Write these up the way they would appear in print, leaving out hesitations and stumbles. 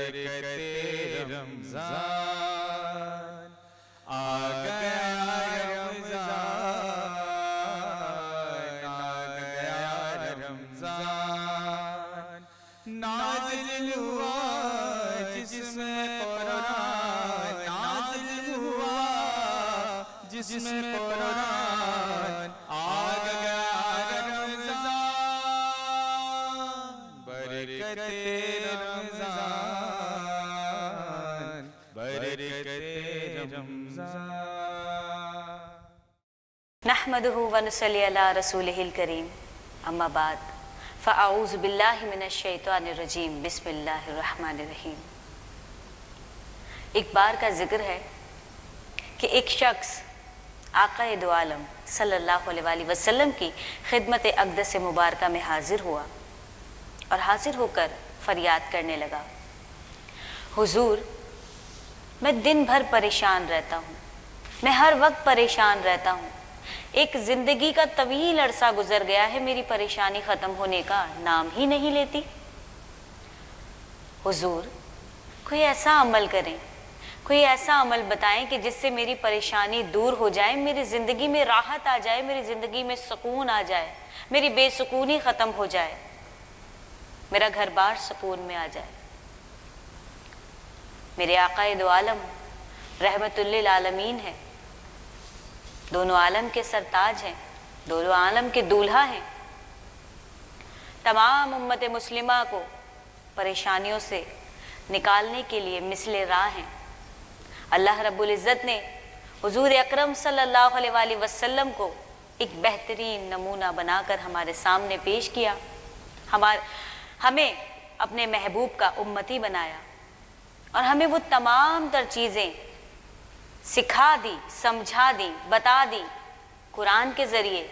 برکت رمضان آ گیا رمضان آ گیا رمضان نازل ہوا جس میں قرآن نازل ہوا جس میں قرآن آ گیا رمضان برکت رمضان برکت رمضان نحمده ونصلی علی رسولہ الکریم اما بعد فاعوذ باللہ من الشیطان الرجیم بسم اللہ الرحمن الرحیم۔ ایک بار کا ذکر ہے کہ ایک شخص آقا دو عالم صلی اللہ علیہ وآلہ وسلم کی خدمت اقدس مبارکہ میں حاضر ہوا اور حاضر ہو کر فریاد کرنے لگا، حضور میں دن بھر پریشان رہتا ہوں، میں ہر وقت پریشان رہتا ہوں، ایک زندگی کا طویل عرصہ گزر گیا ہے، میری پریشانی ختم ہونے کا نام ہی نہیں لیتی۔ حضور کوئی ایسا عمل کریں، کوئی ایسا عمل بتائیں کہ جس سے میری پریشانی دور ہو جائے، میری زندگی میں راحت آ جائے، میری زندگی میں سکون آ جائے، میری بے سکونی ختم ہو جائے، میرا گھر بار سکون میں آ جائے۔ میرے آقا دو عالم رحمت للعالمین ہیں، دونوں عالم کے سرتاج ہیں، دونوں عالم کے دولہا ہیں، تمام امت مسلمہ کو پریشانیوں سے نکالنے کے لیے مثل راہ ہیں۔ اللہ رب العزت نے حضور اکرم صلی اللہ علیہ وآلہ وسلم کو ایک بہترین نمونہ بنا کر ہمارے سامنے پیش کیا، ہمیں اپنے محبوب کا امتی بنایا اور ہمیں وہ تمام تر چیزیں سکھا دی، سمجھا دی، بتا دی قرآن کے ذریعے،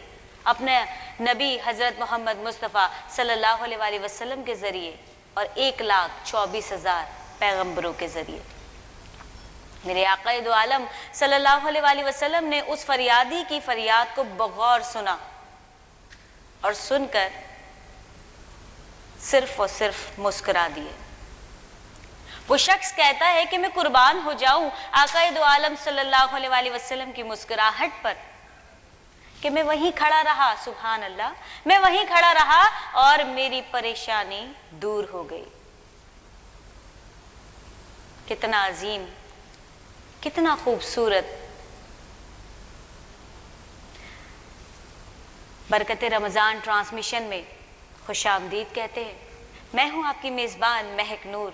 اپنے نبی حضرت محمد مصطفیٰ صلی اللہ علیہ وآلہ وسلم کے ذریعے اور 1,24,000 پیغمبروں کے ذریعے۔ میرے آقا دو عالم صلی اللہ علیہ وآلہ وسلم نے اس فریادی کی فریاد کو بغور سنا اور سن کر صرف اور صرف مسکرا دیے۔ وہ شخص کہتا ہے کہ میں قربان ہو جاؤں آقا دو عالم صلی اللہ علیہ وآلہ وسلم کی مسکراہٹ پر کہ میں وہیں کھڑا رہا، سبحان اللہ، میں وہیں کھڑا رہا اور میری پریشانی دور ہو گئی۔ کتنا عظیم، کتنا خوبصورت۔ برکت رمضان ٹرانسمیشن میں خوش آمدید کہتے ہیں۔ میں ہوں آپ کی میزبان مہک نور۔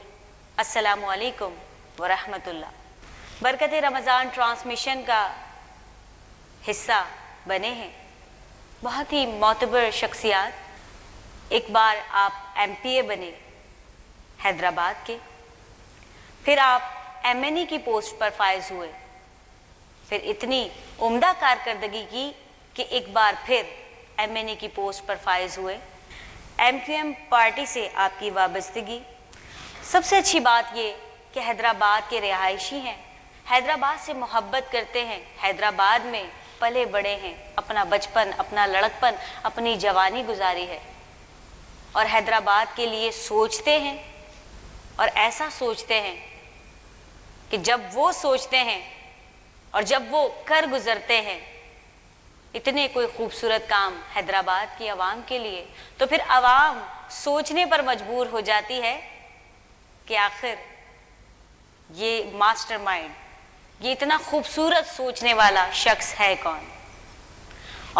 السلام علیکم ورحمۃ اللہ۔ برکت رمضان ٹرانسمیشن کا حصہ بنے ہیں بہت ہی معتبر شخصیات۔ ایک بار آپ MP بنے حیدرآباد کے، پھر آپ MNE کی پوسٹ پر فائز ہوئے، پھر اتنی عمدہ کارکردگی کی کہ ایک بار پھر MNE کی پوسٹ پر فائز ہوئے۔ MQM پارٹی سے آپ کی وابستگی۔ سب سے اچھی بات یہ کہ حیدرآباد کے رہائشی ہیں، حیدرآباد سے محبت کرتے ہیں، حیدرآباد میں پلے بڑے ہیں، اپنا بچپن، اپنا لڑکپن، اپنی جوانی گزاری ہے اور حیدرآباد کے لیے سوچتے ہیں اور ایسا سوچتے ہیں کہ جب وہ سوچتے ہیں اور جب وہ کر گزرتے ہیں اتنے کوئی خوبصورت کام حیدرآباد کی عوام کے لیے، تو پھر عوام سوچنے پر مجبور ہو جاتی ہے کہ آخر یہ ماسٹر مائنڈ، یہ اتنا خوبصورت سوچنے والا شخص ہے کون۔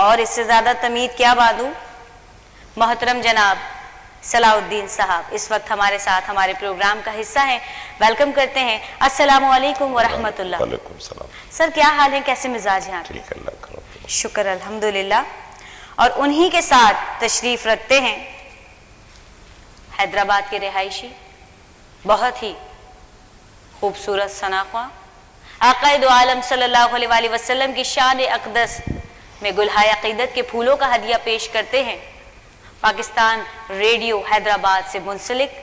اور اس سے زیادہ تمید کیا بات دوں، محترم جناب صلاح الدین صاحب اس وقت ہمارے ساتھ ہمارے پروگرام کا حصہ ہیں۔ ویلکم کرتے ہیں۔ السلام علیکم ورحمۃ اللہ۔ وعلیکم السلام۔ سر کیا حال ہے، کیسے مزاج ہیں آپ؟ ٹھیک ہے، اللہ کرم۔ شکر الحمدللہ۔ اور انہی کے ساتھ تشریف رکھتے ہیں حیدرآباد کے رہائشی، بہت ہی خوبصورت ثناخواں، آقا دو عالم صلی اللہ علیہ وآلہ وسلم کی شان اقدس میں گلہائے عقیدت کے پھولوں کا ہدیہ پیش کرتے ہیں۔ پاکستان ریڈیو حیدرآباد سے منسلک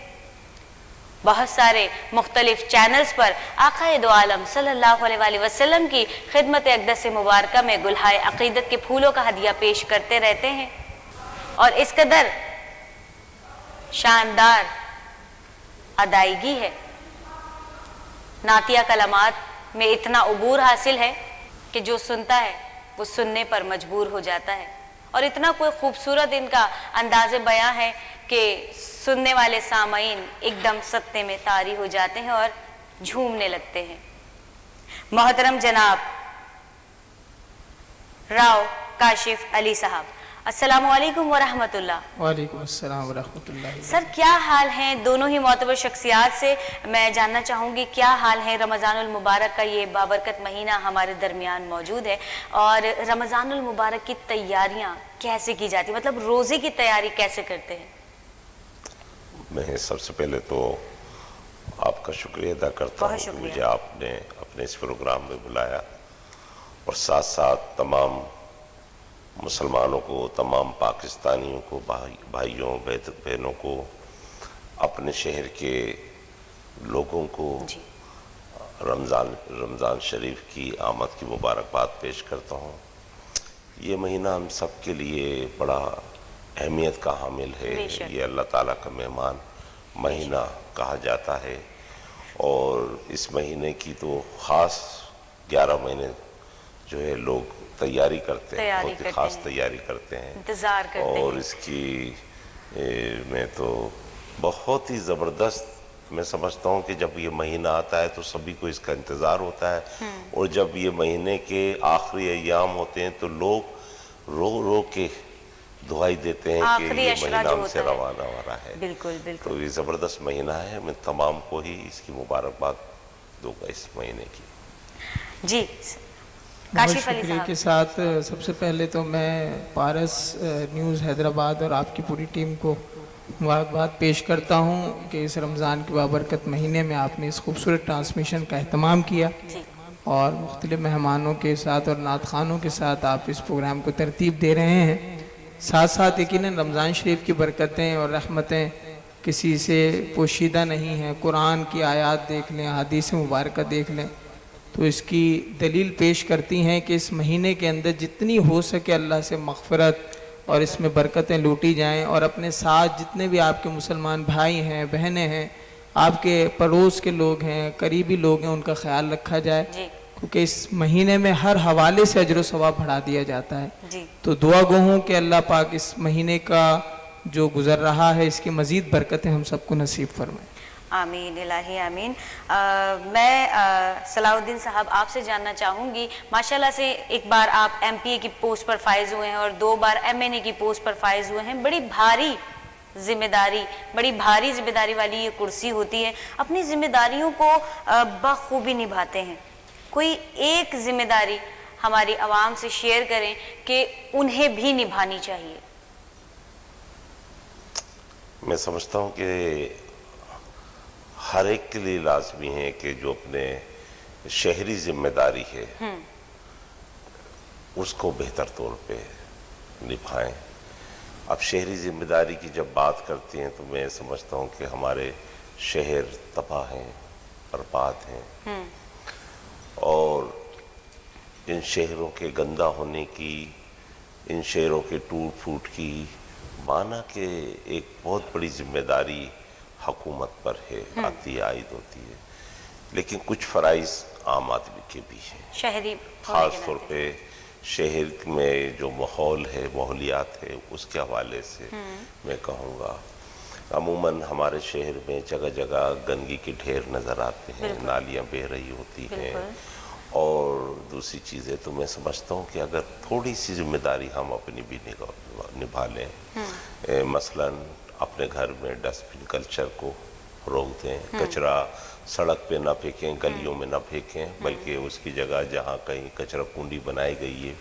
بہت سارے مختلف چینلز پر آقا دو عالم صلی اللہ علیہ وآلہ وسلم کی خدمت اقدس مبارکہ میں گلہائے عقیدت کے پھولوں کا ہدیہ پیش کرتے رہتے ہیں، اور اس قدر شاندار ادائیگی ہے नातिया कलामात में इतना उबूर हासिल है कि जो सुनता है वो सुनने पर मजबूर हो जाता है, और इतना कोई खूबसूरत इनका अंदाज़ बयां है कि सुनने वाले सामाईन एकदम सत्ते में तारी हो जाते हैं और झूमने लगते हैं। मोहतरम जनाब राव काशिफ अली साहब, अस्सलामु अलैकुम व रहमतुल्लाह। वालेकुम अस्सलाम व रहमतुल्लाह। सर क्या हाल हैं दोनों ही मोतबर शख्सियात से मैं जानना चाहूँगी क्या हाल है। रमज़ानुल मुबारक का ये बाबरकत महीना हमारे दरमियान मौजूद है, और रमज़ानुल मुबारक की तैयारियाँ कैसे की जाती, मतलब रोज़े की तैयारी कैसे करते हैं? मैं सबसे पहले तो आपका शुक्रिया अदा करता हूँ कि मुझे आपने अपने इस प्रोग्राम में बुलाया, और साथ साथ तमाम मुसलमानों को, तमाम पाकिस्तानियों को, भाइयों बहनों को, अपने शहर के लोगों को रमज़ान शरीफ की आमद की मुबारकबाद पेश करता हूँ। ये महीना हम सब के लिए बड़ा अहमियत का हामिल है। ये अल्लाह ताला का मेहमान महीना कहा जाता है, और इस महीने की तो ख़ास 11 महीने जो है लोग तैयारी करते हैं, बहुत ही ख़ास तैयारी करते हैं, इंतज़ार करते हैं। और इसकी मैं तो बहुत ही ज़बरदस्त मैं समझता हूँ कि जब ये महीना आता है तो सभी को इसका इंतज़ार होता है, और जब ये महीने के आखिरी अय्याम होते हैं तो लोग रो रो के दुआई देते हैं कि ये महीना हमसे रवाना हो रहा है। बिल्कुल बिल्कुल। तो ये ज़बरदस्त महीना है, मैं तमाम को ही इसकी मुबारकबाद दूंगा इस महीने की। जी काशिफ अली साहब के साथ सबसे पहले तो मैं पारस न्यूज़ हैदराबाद और आपकी पूरी टीम को मुबारकबाद पेश करता हूँ कि इस रमज़ान के बाबरकत महीने में आपने इस खूबसूरत ट्रांसमिशन का अहतमाम किया, और मुख्तलिफ मेहमानों के साथ और नात खानों के साथ आप इस प्रोग्राम को तरतीब दे रहे हैं। साथ साथ यकीनन रमज़ान शरीफ की बरकतें और रहमतें किसी से पोशीदा नहीं हैं। कुरान की आयत देख लें, हदीस मुबारक देख लें, तो इसकी दलील पेश करती हैं कि इस महीने के अंदर जितनी हो सके अल्लाह से मग़फ़िरत और इसमें बरकतें लूटी जाएं, और अपने साथ जितने भी आपके मुसलमान भाई हैं, बहनें हैं, आपके पड़ोस के लोग हैं, करीबी लोग हैं, उनका ख्याल रखा जाए, क्योंकि इस महीने में हर हवाले से अजर सवाब बढ़ा दिया जाता है। तो दुआ गो हूँ कि अल्लाह पाक इस महीने का जो गुज़र रहा है इसकी मज़ीद बरकतें हम सबको नसीब फरमाएं। आमीन इलाही आमीन। मैं सलाउद्दीन साहब आपसे जानना चाहूँगी, माशाल्लाह से एक बार आप MPA की पोस्ट पर फाइज हुए हैं और 2 बार MNA की पोस्ट पर फाइज हुए हैं। बड़ी भारी जिम्मेदारी वाली ये कुर्सी होती है। अपनी जिम्मेदारियों को बखूबी निभाते हैं। कोई एक जिम्मेदारी हमारी आवाम से शेयर करें कि उन्हें भी निभानी चाहिए। मैं समझता हूँ कि हर एक के लिए लाजमी है कि जो अपने शहरी जिम्मेदारी है उसको बेहतर तौर पे निभाएं। अब शहरी जिम्मेदारी की जब बात करती हैं तो मैं समझता हूँ कि हमारे शहर तबाह हैं, बर्बाद हैं, और इन शहरों के गंदा होने की, इन शहरों के टूट फूट की माना कि एक बहुत बड़ी जिम्मेदारी हुकूमत पर है, आयद होती है, लेकिन कुछ फ़राइज़ आम आदमी के भी हैं। शहरी ख़ास तौर पे शहर में जो माहौल है, माहौलियात है, उसके हवाले से मैं कहूँगा अमूमन हमारे शहर में जगह जगह गंदगी के ढेर नज़र आते हैं, नालियाँ बह रही होती हैं, और दूसरी चीज़ें तो मैं समझता हूँ कि अगर थोड़ी सी जिम्मेदारी हम अपनी भी निभा लें, मसलन अपने घर में डस्टबिन कल्चर को रोक दें, कचरा सड़क पे ना फेंकें, गलियों में ना फेंकें, बल्कि उसकी जगह जहाँ कहीं कचरा कुंडी बनाई गई है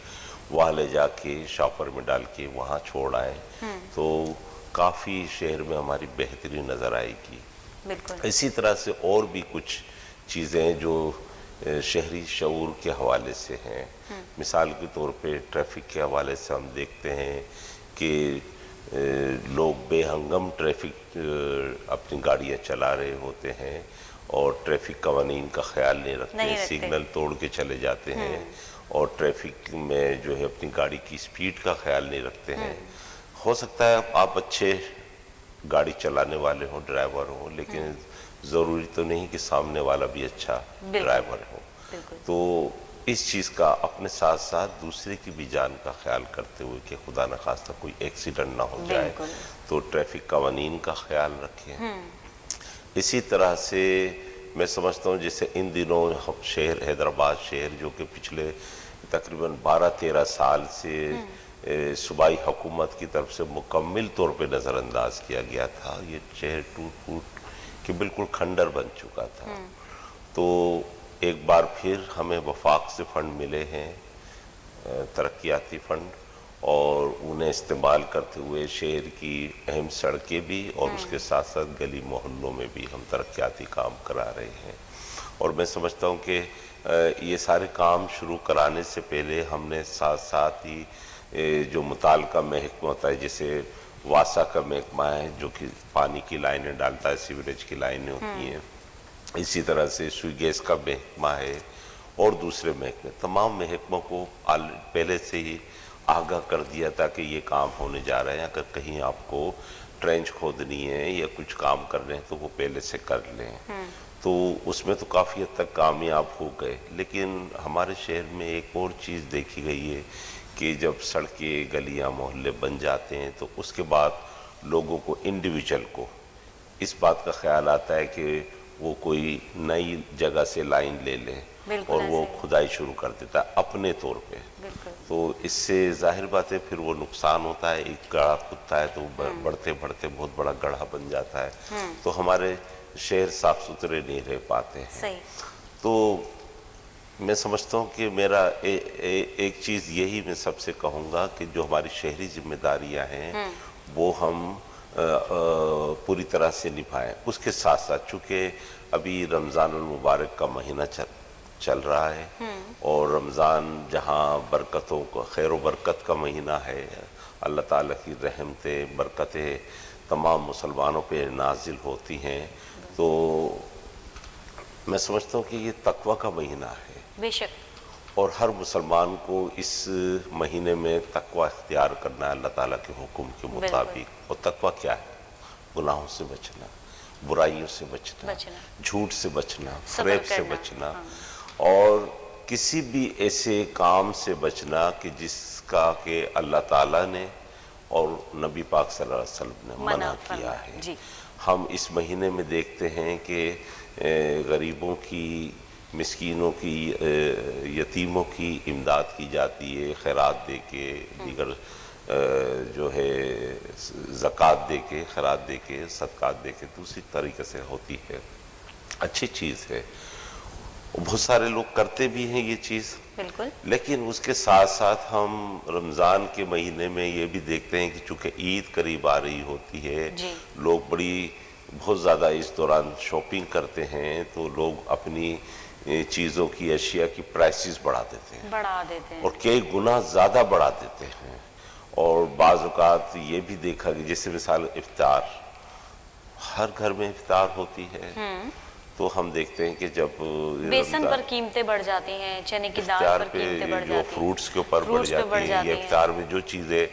वहाँ ले जाके शॉपर में डाल के वहाँ छोड़ आएँ, तो काफ़ी शहर में हमारी बेहतरी नज़र आएगी। इसी तरह से और भी कुछ चीज़ें जो शहरी शऊर के हवाले से हैं, मिसाल के तौर पे ट्रैफिक के हवाले से हम देखते हैं कि लोग बेहंगम ट्रैफिक अपनी गाड़ियाँ चला रहे होते हैं और ट्रैफिक कवानीन का ख्याल नहीं रखते, सिग्नल तोड़ के चले जाते हैं, और ट्रैफिक में जो है अपनी गाड़ी की स्पीड का ख्याल नहीं रखते हैं। हो सकता है आप अच्छे गाड़ी चलाने वाले हों, ड्राइवर हों, लेकिन ضروری تو نہیں کہ سامنے والا بھی اچھا ڈرائیور ہو. بالکل. تو اس چیز کا اپنے ساتھ ساتھ دوسرے کی بھی جان کا خیال کرتے ہوئے کہ خدا نخواستہ کوئی ایکسیڈنٹ نہ ہو جائے تو ٹریفک قوانین کا خیال رکھیں. اسی طرح سے میں سمجھتا ہوں جیسے ان دنوں شہر حیدرآباد شہر جو کہ پچھلے تقریباً 12-13 سال سے صوبائی حکومت کی طرف سے مکمل طور پہ نظر انداز کیا گیا تھا. یہ شہر ٹوٹ پھوٹ کے بالکل کھنڈر بن چکا تھا. تو ایک بار پھر ہمیں وفاق سے فنڈ ملے ہیں، ترقیاتی فنڈ، اور انہیں استعمال کرتے ہوئے شہر کی اہم سڑکیں بھی اور اس کے ساتھ ساتھ گلی محلوں میں بھی ہم ترقیاتی کام کرا رہے ہیں. اور میں سمجھتا ہوں کہ یہ سارے کام شروع کرانے سے پہلے ہم نے ساتھ ساتھ ہی جو متعلقہ محکمہ ہوتا ہے، جیسے واسا کا محکمہ ہے جو کہ پانی کی لائنیں ڈالتا ہے، سیوریج کی لائنیں ہوتی ہیں، اسی طرح سے سوئی گیس کا محکمہ ہے اور دوسرے محکمے، تمام محکموں کو پہلے سے ہی آگاہ کر دیا تھا کہ یہ کام ہونے جا رہے ہیں. اگر کہیں آپ کو ٹرینچ کھودنی ہے یا کچھ کام کرنے ہیں تو وہ پہلے سے کر لیں. تو اس میں تو کافی حد تک کامیاب ہو گئے. لیکن ہمارے شہر میں ایک اور چیز دیکھی گئی ہے کہ جب سڑکیں گلیاں محلے بن جاتے ہیں تو اس کے بعد لوگوں کو انڈیویجول کو اس بات کا خیال آتا ہے کہ وہ کوئی نئی جگہ سے لائن لے لے اور وہ کھدائی شروع کر دیتا ہے اپنے طور پہ. تو اس سے ظاہر بات ہے پھر وہ نقصان ہوتا ہے. ایک گڑھا کھدتا ہے تو بڑھتے بڑھتے بہت بڑا گڑھا بن جاتا ہے. تو ہمارے شہر صاف ستھرے نہیں رہ پاتے ہیں. تو میں سمجھتا ہوں کہ میرا ایک چیز یہی میں سب سے کہوں گا کہ جو ہماری شہری ذمہ داریاں ہیں وہ ہم پوری طرح سے نبھائیں. اس کے ساتھ ساتھ چونکہ ابھی رمضان المبارک کا مہینہ چل رہا ہے اور رمضان جہاں برکتوں کا خیر و برکت کا مہینہ ہے، اللہ تعالیٰ کی رحمتیں برکتیں تمام مسلمانوں پہ نازل ہوتی ہیں، تو میں سمجھتا ہوں کہ یہ تقوی کا مہینہ ہے. بے شک. اور ہر مسلمان کو اس مہینے میں تقوی اختیار کرنا ہے اللہ تعالیٰ کے حکم کے مطابق. اور تقوی کیا ہے؟ گناہوں سے بچنا، برائیوں سے بچنا، جھوٹ سے بچنا، فریب سے بچنا، اور کسی بھی ایسے کام سے بچنا کہ جس کا کہ اللہ تعالیٰ نے اور نبی پاک صلی اللہ علیہ وسلم نے منع کیا ہے. ہم اس مہینے میں دیکھتے ہیں کہ غریبوں کی، مسکینوں کی، یتیموں کی امداد کی جاتی ہے، خیرات دے کے، دیگر جو ہے زکوٰۃ دے کے، خیرات دے کے، صدقات دے کے، دوسری طریقے سے ہوتی ہے. اچھی چیز ہے، بہت سارے لوگ کرتے بھی ہیں یہ چیز. بالکل. لیکن اس کے ساتھ ساتھ ہم رمضان کے مہینے میں یہ بھی دیکھتے ہیں کہ چونکہ عید قریب آ رہی ہوتی ہے، لوگ بہت زیادہ اس دوران شاپنگ کرتے ہیں، تو لوگ اپنی چیزوں کی، اشیاء کی پرائسز بڑھا دیتے ہیں اور کئی گنا زیادہ بڑھا دیتے ہیں. اور بعض اوقات یہ بھی دیکھا کہ جیسے مثال افطار، ہر گھر میں افطار ہوتی ہے، تو ہم دیکھتے ہیں کہ جب بیسن پر قیمتیں بڑھ جاتی ہیں، چنے کی دال پر قیمتیں بڑھ جاتی ہیں، جو فروٹس کے اوپر بڑھ جاتی ہیں، یا افطار میں جو چیزیں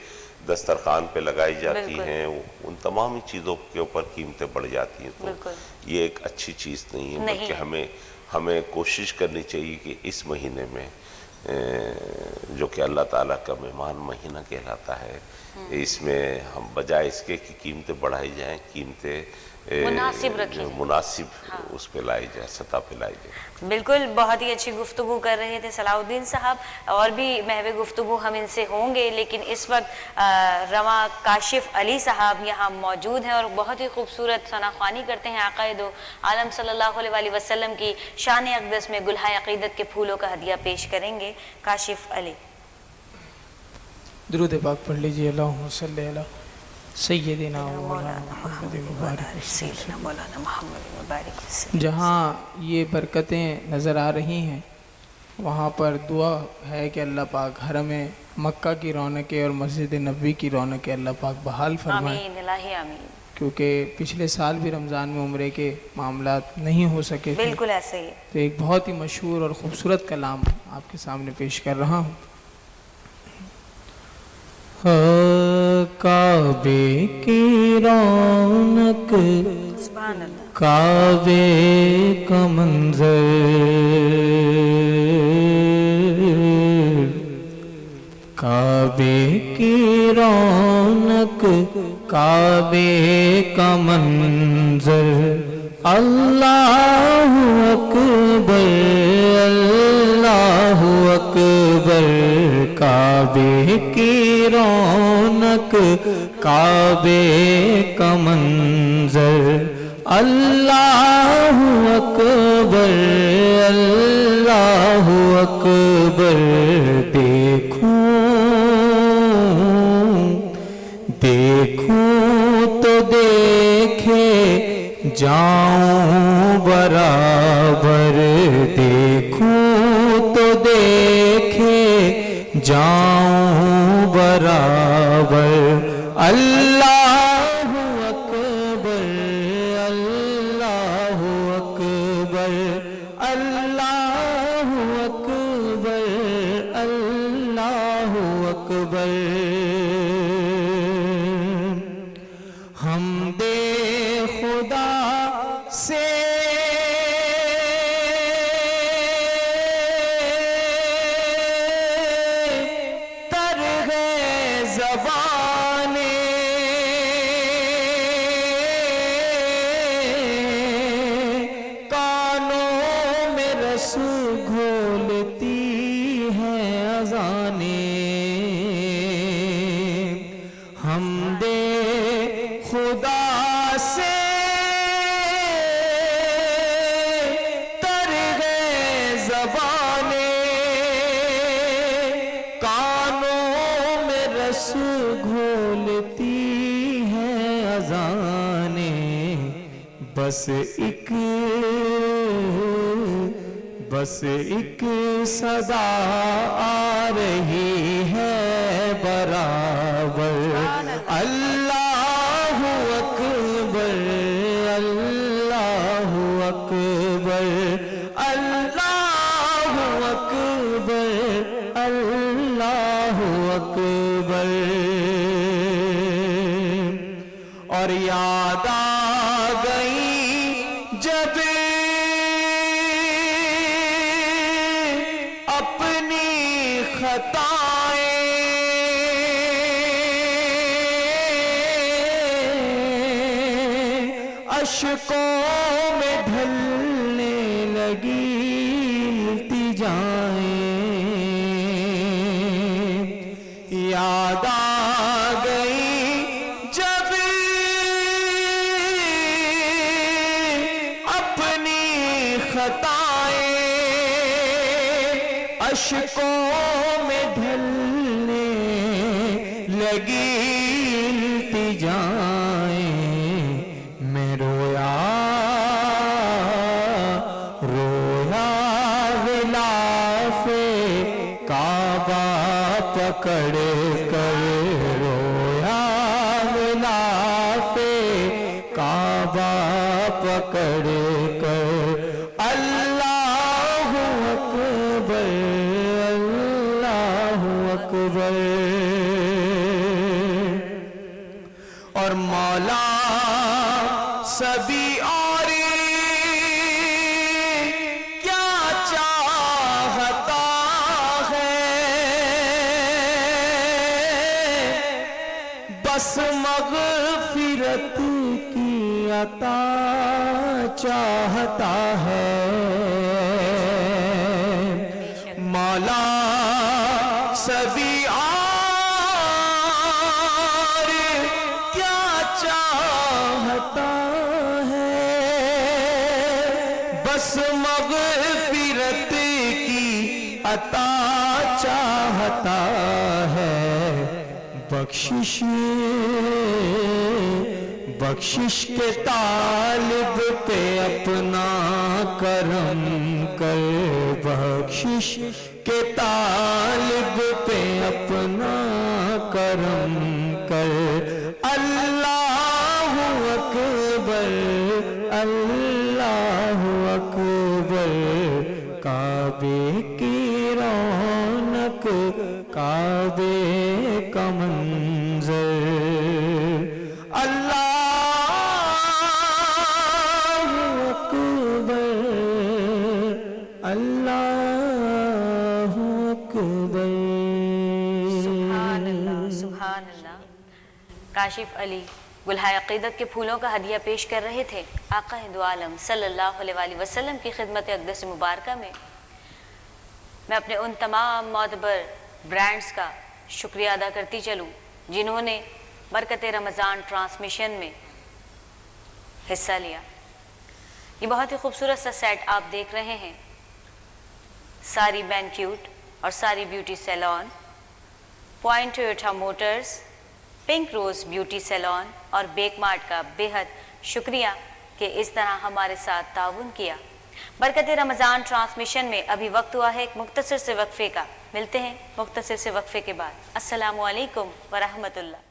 دسترخوان پہ لگائی جاتی ہیں ان تمام چیزوں کے اوپر قیمتیں بڑھ جاتی ہیں. تو یہ ایک اچھی چیز نہیں ہے، بلکہ ہمیں کوشش کرنی چاہیے کہ اس مہینے میں جو کہ اللہ تعالیٰ کا مہمان مہینہ کہلاتا ہے، اس میں ہم بجائے اس کے کہ قیمتیں بڑھائی جائیں، قیمتیں مناسب اس پہ لائی جائے، سطح پہ لائی جائے. بالکل. بہت ہی اچھی گفتگو کر رہے تھے صلاح الدین صاحب، اور بھی محو گفتگو ہم ان سے ہوں گے، لیکن اس وقت رواں کاشف علی صاحب یہاں موجود ہیں اور بہت ہی خوبصورت ثناخوانی کرتے ہیں آقائے دو عالم صلی اللہ علیہ وسلم کی شان اقدس میں گلہائے عقیدت کے پھولوں کا ہدیہ پیش کریں گے. کاشف علی. درود پاک پڑھ لیجیے. اللہم صلی علی سیدنا مولانا محمد مبارک. جہاں یہ برکتیں نظر آ رہی ہیں وہاں پر دعا ہے کہ اللہ پاک حرم مکہ کی رونقیں اور مسجد نبوی کی رونقیں اللہ پاک بحال فرمائے. آمین الہی آمین. کیونکہ پچھلے سال بھی رمضان میں عمرے کے معاملات نہیں ہو سکے تھے. بالکل ایسے ہی. تو ایک بہت ہی مشہور اور خوبصورت کلام آپ کے سامنے پیش کر رہا ہوں. کعبے کی رونق سبحان اللہ. काबे का मंजर, काबे की रौनक, काबे का मंजर, अल्लाहु अकबर, अल्लाहु अकबर, काबे की रौनक, काबे का मंजर, अल्लाहु अकबर, अल्लाहु अकबर, देखूं देखूं तो देखे जाऊं बराबर, देखूं तो देखे जाऊं बराबर, अल्लाहु अकबर, अल्लाहु अकबर, अल्लाहु अकबर, अल्लाहु अकबर। हमदे खुदा से तर है ज़बाने, कानों में रस घोलती है अज़ाने, हमदे खुदा से तर गए ज़बाने, कानों में रस घोलती हैं अज़ाने, बस एक सदा आ रही है बराबर, अल्लाहु अकबर, अल्लाहु अकबर, अल्लाहु अकबर, अल्लाहु अकबर। और याद आ गई जब अपनी खताएं, अश्कों में ढलने लगी इल्तिजाएं, याद आ गई जब अपनी खताएं, अश्कों में ढलने लगी इल्तिजाएं, मैं रोया रोया गिलाफे काबा पकड़ कर, रोया गिलाफे काबा पकड़ कर, अल्लाहु अकबर, अल्लाहु अकबर। और मौला सभी और क्या चाहता है, बस मग़फ़िरत की अता चाहता है, मौला सभी और क्या चाहता है, बस मग़फ़िरत की अता चाहता है, बख्शिश के तालिब पे अपना करम कर, बख्शिश के तालिब पे अपना करम कर, अल्लाहु अकबर, अल्लाहु अकबर, काबे की रौनक, काबे का मंजर, अल्लाहु काशिफ अली गुलहाय अक़ीदत के फूलों का हदिया पेश कर रहे थे आका दो आलम सल्लल्लाहु अलैहि वसल्लम की खिदमत अक़दस मुबारका में। मैं अपने उन तमाम मोतबर ब्रांड्स का शुक्रिया अदा करती चलूँ जिन्होंने बरकत रमज़ान ट्रांसमिशन में हिस्सा लिया। ये बहुत ही खूबसूरत सा सेट आप देख रहे हैं। सारी बैंक्यूट और सारी beauty salon, point Toyota Motors, pink rose beauty salon और बेक मार्ट का बेहद शुक्रिया कि इस तरह हमारे साथ ताउन किया। बरकत रमज़ान ट्रांसमिशन में अभी वक्त हुआ है एक मुख्तसर से वक्फे का। मिलते हैं मुख्तसर से वक्फे के बाद। अस्सलामु अलैकुम व रहमतुल्लाह।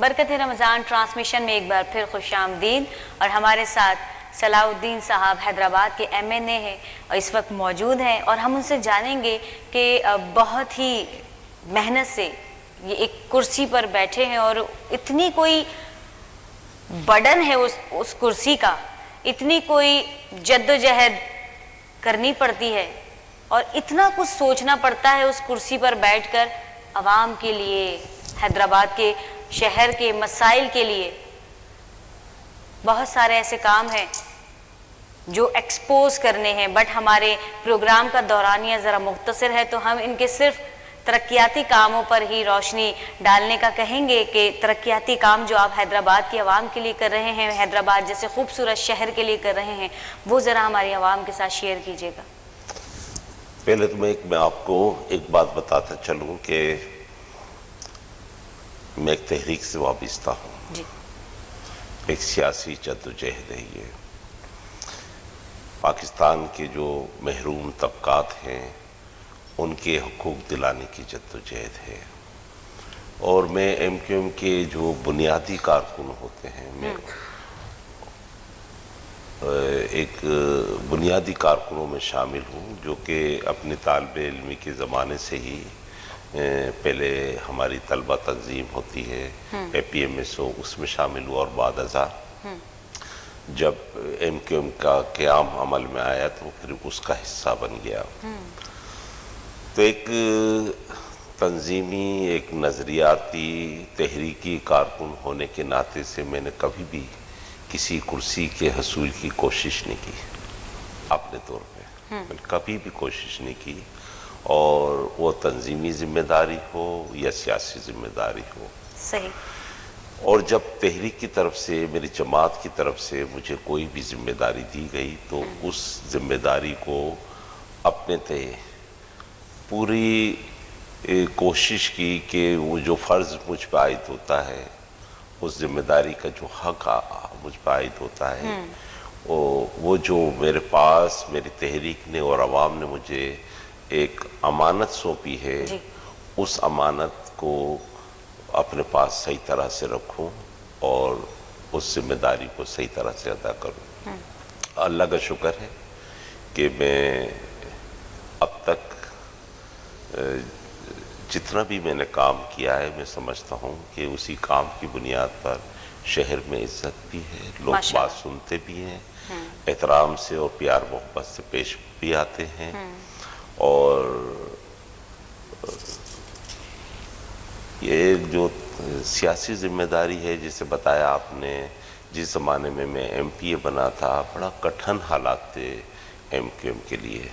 बरकत रमज़ान ट्रांसमिशन में एक बार फिर खुशामदीद। और हमारे साथ सलाउद्दीन साहब हैदराबाद के MNA हैं और इस वक्त मौजूद हैं और हम उनसे जानेंगे कि बहुत ही मेहनत से ये एक कुर्सी पर बैठे हैं और इतनी कोई बर्डन है उस कुर्सी का, इतनी कोई जद्दोजहद करनी पड़ती है और इतना कुछ सोचना पड़ता है उस कुर्सी पर बैठकर आवाम के लिए, हैदराबाद के शहर के मसाइल के लिए। बहुत सारे ऐसे काम हैं जो एक्सपोज करने हैं, बट हमारे प्रोग्राम का दौरानिया ज़रा मुख्तसर है तो हम इनके सिर्फ तरक्याती कामों पर ही रोशनी डालने का कहेंगे कि तरक्याती काम जो आप हैदराबाद की आवाम के लिए कर रहे हैं, हैदराबाद जैसे खूबसूरत शहर के लिए कर रहे हैं, वो ज़रा हमारी आवाम के साथ शेयर कीजिएगा। पहले तो मैं आपको एक बात बताता चलूँ कि मैं एक तहरीक से वाबस्ता हूँ जी। एक सियासी जद्दोजहद है ये। पाकिस्तान के जो महरूम तबकात हैं उनके हुकूक दिलाने की जद्दोजहद है और मैं MQM के जो बुनियादी कारकुन होते हैं, मैं एक बुनियादी कारकुनों में शामिल हूँ जो कि अपने तालिब इल्मी के ज़माने से ही पहले हमारी तलबा तंजीम होती है APMSO, उसमें शामिल हुआ और बाद अज़ा जब MQM का क़याम अमल में आया तो फिर उसका हिस्सा बन गया। तो एक तंजीमी, एक नज़रियाती, तहरीकी कारकुन होने के नाते से मैंने कभी भी किसी कुर्सी के हसूल की कोशिश नहीं की अपने तौर पे। मैंने कभी भी कोशिश नहीं की, और वो तंजीमी जिम्मेदारी हो या सियासी जिम्मेदारी हो। सही। और जब तहरीक की तरफ से, मेरी जमात की तरफ से मुझे कोई भी जिम्मेदारी दी गई तो उस जिम्मेदारी को अपने तय पूरी कोशिश की कि वो जो फ़र्ज़ मुझ पर आयद होता है, उस जिम्मेदारी का जो हक मुझ पर आयद होता है, वो जो मेरे पास मेरी तहरीक ने और आवाम ने मुझे एक अमानत सौंपी है, उस अमानत को अपने पास सही तरह से रखूं और उस जिम्मेदारी को सही तरह से अदा करूं। अल्लाह का शुक्र है कि मैं अब तक जितना भी मैंने काम किया है, मैं समझता हूं कि उसी काम की बुनियाद पर शहर में इज्जत भी है, लोग बात सुनते भी हैं, एहतराम से और प्यार मोहब्बत से पेश भी आते हैं। और ये जो सियासी जिम्मेदारी है, जिसे बताया आपने, जिस ज़माने में मैं MPA बना था, बड़ा कठिन हालात थे MQM के लिए,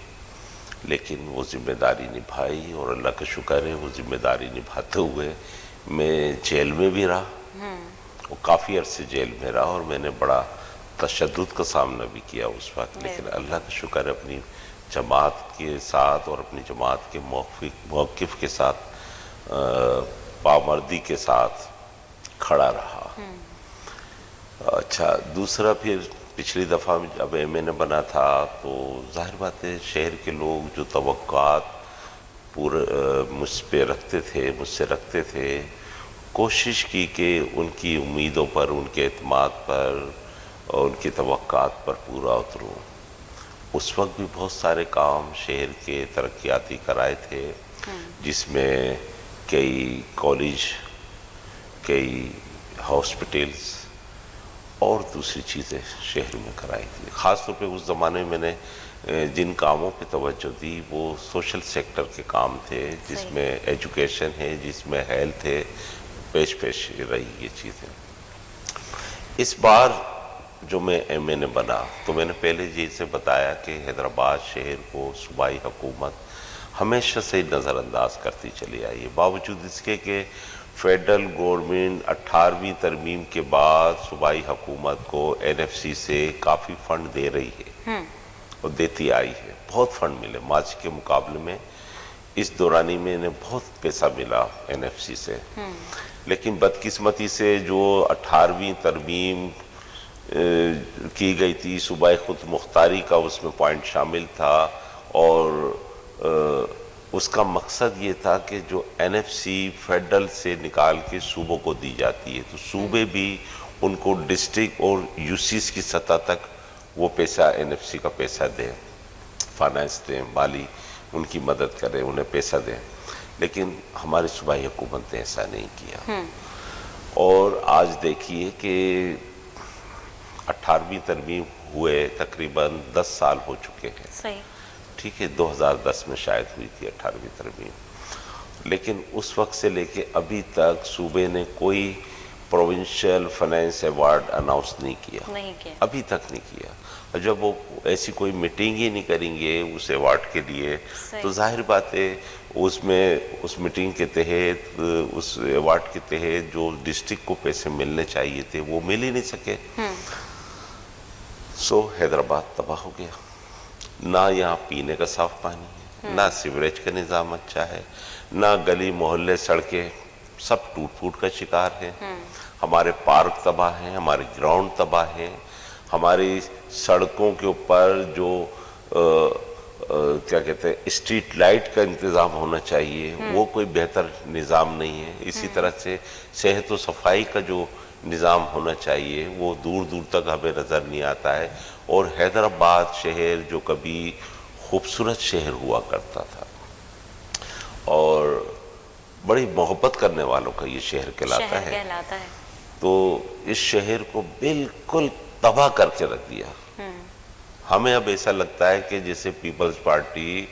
लेकिन वो जिम्मेदारी निभाई और अल्लाह का शुक्र है वो जिम्मेदारी निभाते हुए मैं जेल में भी रहा, वो काफ़ी अरसे जेल में रहा और मैंने बड़ा तशद्दुद का सामना भी किया उस वक्त, लेकिन अल्लाह का शुक्र है अपनी जमात के साथ और अपनी जमात के मौक़िफ़ के साथ पामर्दी के साथ खड़ा रहा। अच्छा, दूसरा फिर पिछली दफ़ा जब MNA बना था तो जाहिर बात है शहर के लोग जो तवक्कात मुझसे रखते थे کوشش کی کہ ان کی امیدوں پر، ان کے اعتماد پر اور ان کی توقعات پر پورا اتروں۔ اس وقت بھی بہت سارے کام شہر کے ترقیاتی کرائے تھے، جس میں کئی کالج، کئی ہاسپٹلز اور دوسری چیزیں شہر میں کرائی تھی۔ خاص طور پہ اس زمانے میں نے جن کاموں پہ توجہ دی وہ سوشل سیکٹر کے کام تھے، جس میں ایجوکیشن ہے، جس میں ہیلتھ ہے، پیش رہی یہ چیزیں۔ اس بار جو میں ایم این اے بنا تو میں نے پہلے جی سے بتایا کہ حیدرآباد شہر کو صوبائی حکومت ہمیشہ سے نظر انداز کرتی چلی آئی ہے، باوجود اس کے کہ فیڈرل گورنمنٹ 18ویں ترمیم کے بعد صوبائی حکومت کو این ایف سی سے کافی فنڈ دے رہی ہے اور دیتی آئی ہے، بہت فنڈ ملے ماضی کے مقابلے میں۔ اس دورانی میں انہیں بہت پیسہ ملا این ایف سی سے، لیکن بدقسمتی سے جو 18ویں ترمیم کی گئی تھی، صوبائی خود مختاری کا اس میں پوائنٹ شامل تھا، اور اس کا مقصد یہ تھا کہ جو این ایف سی فیڈرل سے نکال کے صوبوں کو دی جاتی ہے تو صوبے بھی ان کو ڈسٹرکٹ اور یو سیز کی سطح تک وہ پیسہ این ایف سی کا پیسہ دیں، فائنانس دیں، مالی ان کی مدد کریں، انہیں پیسہ دیں، لیکن ہماری صوبائی حکومت نے ایسا نہیں کیا۔ اور آج دیکھیے کہ 18ویں ترمیم ہوئے تقریباً 10 سال ہو چکے ہیں، صحیح، ٹھیک ہے، 2010 میں شاید ہوئی تھی 18ویں ترمیم، لیکن اس وقت سے لے کے ابھی تک صوبے نے کوئی پروونشل فائنانس ایوارڈ اناؤنس نہیں کیا، ابھی تک نہیں کیا۔ اور جب وہ ایسی کوئی میٹنگ ہی نہیں کریں گے اس ایوارڈ کے لیے تو ظاہر بات ہے اس میں اس میٹنگ کے تحت، اس ایوارڈ کے تحت جو ڈسٹرکٹ کو پیسے ملنے چاہیے تھے وہ مل ہی نہیں سکے۔ سو حیدرآباد تباہ ہو گیا، نہ یہاں پینے کا صاف پانی ہے، نہ سیوریج کا نظام اچھا ہے، نہ گلی محلے سڑکیں، سب ٹوٹ پھوٹ کا شکار ہیں، ہمارے پارک تباہ ہیں، ہمارے گراؤنڈ تباہ ہیں، ہماری سڑکوں کے اوپر جو کیا کہتے ہیں اسٹریٹ لائٹ کا انتظام ہونا چاہیے وہ کوئی بہتر نظام نہیں ہے۔ اسی طرح سے صحت و صفائی کا جو نظام ہونا چاہیے وہ دور دور تک ہمیں نظر نہیں آتا ہے، اور حیدرآباد شہر جو کبھی خوبصورت شہر ہوا کرتا تھا اور بڑی محبت کرنے والوں کا یہ شہر کہلاتا ہے، تو اس شہر کو بالکل تباہ کر کے رکھ دیا۔ ہمیں اب ایسا لگتا ہے کہ جیسے پیپلز پارٹی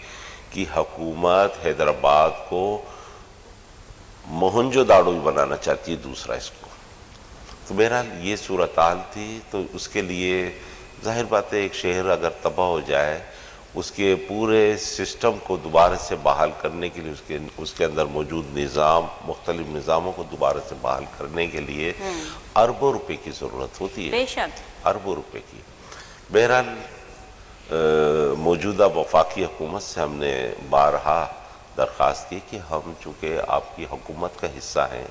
کی حکومت حیدرآباد کو موہنجو داڑو بنانا چاہتی ہے، دوسرا اس کو۔ تو بہرحال یہ صورتحال تھی، تو اس کے لیے ظاہر بات ہے ایک شہر اگر تباہ ہو جائے اس کے پورے سسٹم کو دوبارہ سے بحال کرنے کے لیے، اس کے اندر موجود نظام، مختلف نظاموں کو دوبارہ سے بحال کرنے کے لیے اربوں روپے کی ضرورت ہوتی ہے، بے شک اربوں روپے کی۔ بہرحال موجودہ وفاقی حکومت سے ہم نے بارہا درخواست کی کہ ہم چونکہ آپ کی حکومت کا حصہ ہیں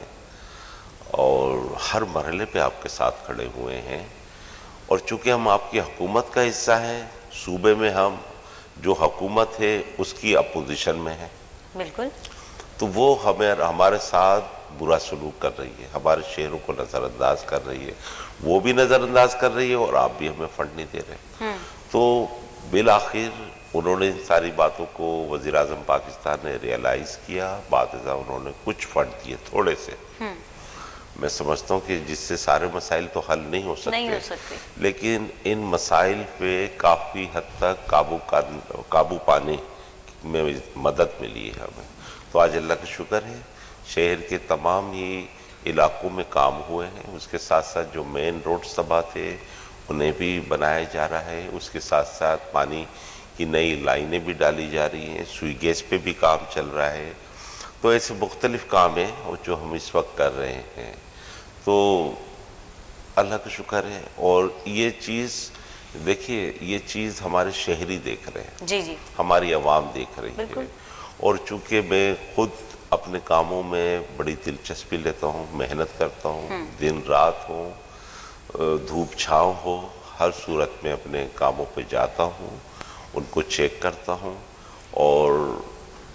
اور ہر مرحلے پہ آپ کے ساتھ کھڑے ہوئے ہیں، اور چونکہ ہم آپ کی حکومت کا حصہ ہیں، صوبے میں ہم جو حکومت ہے اس کی اپوزیشن میں ہے، بالکل، تو وہ ہمارے ساتھ برا سلوک کر رہی ہے، ہمارے شہروں کو نظر انداز کر رہی ہے، وہ بھی نظر انداز کر رہی ہے اور آپ بھی ہمیں فنڈ نہیں دے رہے۔ تو بالآخر انہوں نے ان ساری باتوں کو وزیر اعظم پاکستان نے ریئلائز کیا، بعد ازاں انہوں نے کچھ فنڈ دیے تھوڑے سے۔ میں سمجھتا ہوں کہ جس سے سارے مسائل تو حل نہیں ہو سکتے، لیکن ان مسائل پہ کافی حد تک قابو پانے میں مدد ملی ہے ہمیں۔ تو آج اللہ کا شکر ہے شہر کے تمام ہی علاقوں میں کام ہوئے ہیں، اس کے ساتھ ساتھ جو مین روڈز تباہ تھے انہیں بھی بنایا جا رہا ہے، اس کے ساتھ ساتھ پانی کی نئی لائنیں بھی ڈالی جا رہی ہیں، سوئی گیس پہ بھی کام چل رہا ہے۔ تو ایسے مختلف کام ہیں جو ہم اس وقت کر رہے ہیں، تو اللہ کا شکر ہے۔ اور یہ چیز دیکھیے، یہ چیز ہمارے شہری دیکھ رہے ہیں، جی جی، ہماری عوام دیکھ رہی ہے، اور چونکہ میں خود اپنے کاموں میں بڑی دلچسپی لیتا ہوں، محنت کرتا ہوں، دن رات ہوں، دھوپ چھاؤں ہو، ہر صورت میں اپنے کاموں پہ جاتا ہوں، ان کو چیک کرتا ہوں، اور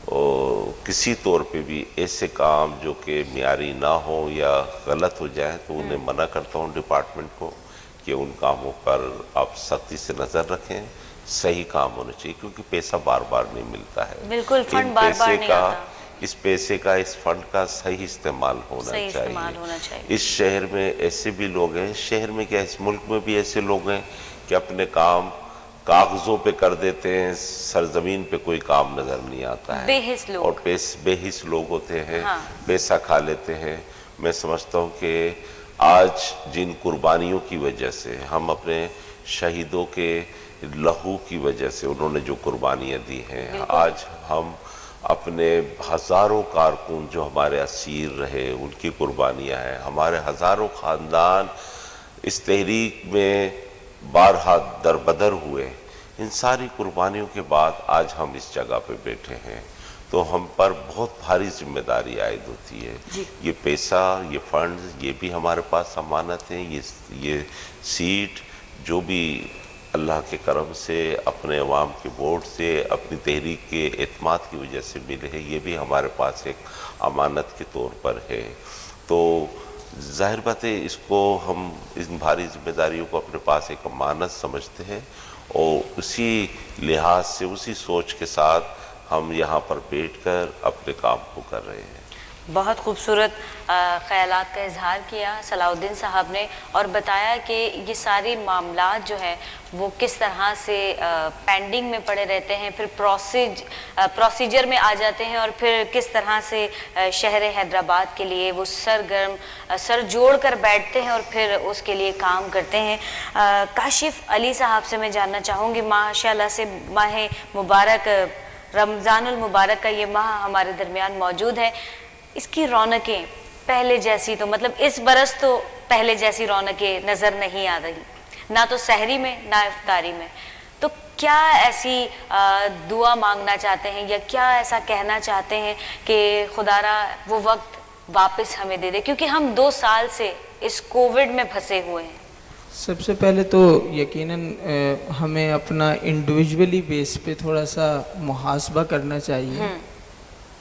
किसी तौर पे भी ऐसे काम जो कि मियारी ना हो या गलत हो जाए तो उन्हें मना करता हूँ डिपार्टमेंट को कि उन कामों पर आप सख्ती से नज़र रखें, सही काम होना चाहिए, क्योंकि पैसा बार बार नहीं मिलता है। बिल्कुल, फंड बार बार नहीं आता। इस पैसे का, इस फंड का सही इस्तेमाल होना चाहिए। इस शहर में ऐसे भी लोग हैं, शहर में क्या इस मुल्क में भी ऐसे लोग हैं कि अपने काम कागजों पे कर देते हैं, सरजमीन पे कोई काम नजर नहीं आता है। बेहिस लोग, और बेहिस लोग होते हैं, पैसा खा लेते हैं। मैं समझता हूँ कि आज जिन कुर्बानियों की वजह से हम अपने शहीदों के लहू की वजह से उन्होंने जो कुर्बानियाँ दी हैं, आज हम अपने हज़ारों कारकुन जो हमारे असीर रहे उनकी कुर्बानियाँ हैं, हमारे हज़ारों ख़ानदान इस तहरीक में बारहा दरबदर हुए, इन सारी कुर्बानियों के बाद आज हम इस जगह पे बैठे हैं, तो हम पर बहुत भारी जिम्मेदारी आयद होती है। ये पैसा, ये फंड, ये भी हमारे पास अमानत है। ये सीट जो भी अल्लाह के करम से, अपने अवाम के वोट से, अपनी तहरीक के एतमाद की वजह से मिले हैं, ये भी हमारे पास एक अमानत के तौर पर है। तो जाहिर बात है इसको हम इन भारी जिम्मेदारियों को अपने पास एक अमानत समझते हैं और उसी लिहाज से, उसी सोच के साथ हम यहाँ पर बैठकर अपने काम को कर रहे हैं। बहुत खूबसूरत ख्यालात का इजहार किया सलाउद्दीन साहब ने और बताया कि ये सारी मामलात जो है वो किस तरह से पेंडिंग में पड़े रहते हैं, फिर प्रोसीजर में आ जाते हैं और फिर किस तरह से शहर हैदराबाद के लिए वो सर जोड़ कर बैठते हैं और फिर उसके लिए काम करते हैं। काशिफ अली साहब से मैं जानना चाहूँगी, माशाल्लाह से माह मुबारक रमज़ानुल मुबारक का ये माह हमारे दरमियान मौजूद है, इसकी रौनकें पहले जैसी, तो मतलब इस बरस तो पहले जैसी रौनकें नज़र नहीं आ रही, ना तो सहरी में ना इफ्तारी में। तो क्या ऐसी दुआ मांगना चाहते हैं या क्या ऐसा कहना चाहते हैं कि खुदारा वो वक्त वापस हमें दे दे, क्योंकि हम 2 साल से इस कोविड में फंसे हुए हैं? सबसे पहले तो यकीनन हमें अपना इंडिविजुअली बेस पे थोड़ा सा मुहासबा करना चाहिए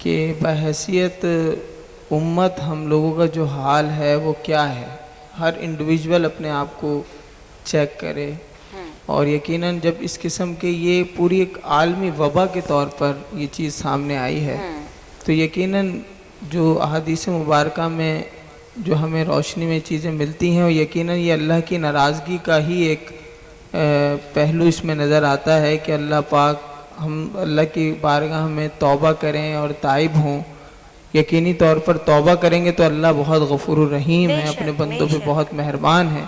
कि बहैसियत उम्मत हम लोगों का जो हाल है वो क्या है। हर इंडिविजुअल अपने आप को चेक करे और यकीनन जब इस किस्म के ये पूरी एक आलमी वबा के तौर पर ये चीज़ सामने आई है तो यकीनन जो अहादीस मुबारका में जो हमें रोशनी में चीज़ें मिलती हैं और यकीनन ये अल्लाह की नाराज़गी का ही एक पहलू इसमें नज़र आता है कि अल्लाह पाक हम अल्लाह की बारगाह में तौबा करें और ताइब हों। यकीनी तौर पर तौबा करेंगे तो अल्लाह बहुत गफूर रहीम है, अपने बंदों पे बहुत मेहरबान है।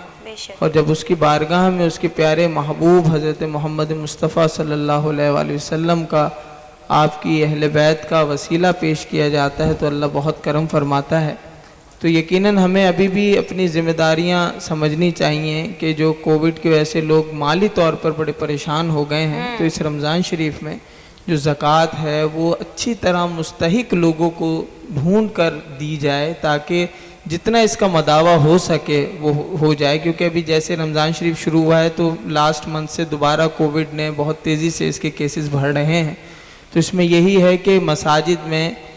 और जब उसकी बारगाह में उसके प्यारे महबूब हज़रत मोहम्मद मुस्तफ़ा सल्लल्लाहु अलैहि वसल्लम का, आपकी अहले बैत का वसीला पेश किया जाता है तो अल्लाह बहुत करम फरमाता है। तो यकीनन हमें अभी भी अपनी ज़िम्मेदारियां समझनी चाहिए कि जो कोविड की वजह से लोग माली तौर पर बड़े परेशान हो गए हैं, तो इस रमज़ान शरीफ में जो ज़कात है वो अच्छी तरह मुस्तहिक लोगों को ढूंढ कर दी जाए ताकि जितना इसका मदावा हो सके वो हो जाए। क्योंकि अभी जैसे रमज़ान शरीफ शुरू हुआ है तो लास्ट मंथ से दोबारा कोविड ने बहुत तेज़ी से इसके केसेस बढ़ रहे हैं। तो इसमें यही है कि मसाजिद में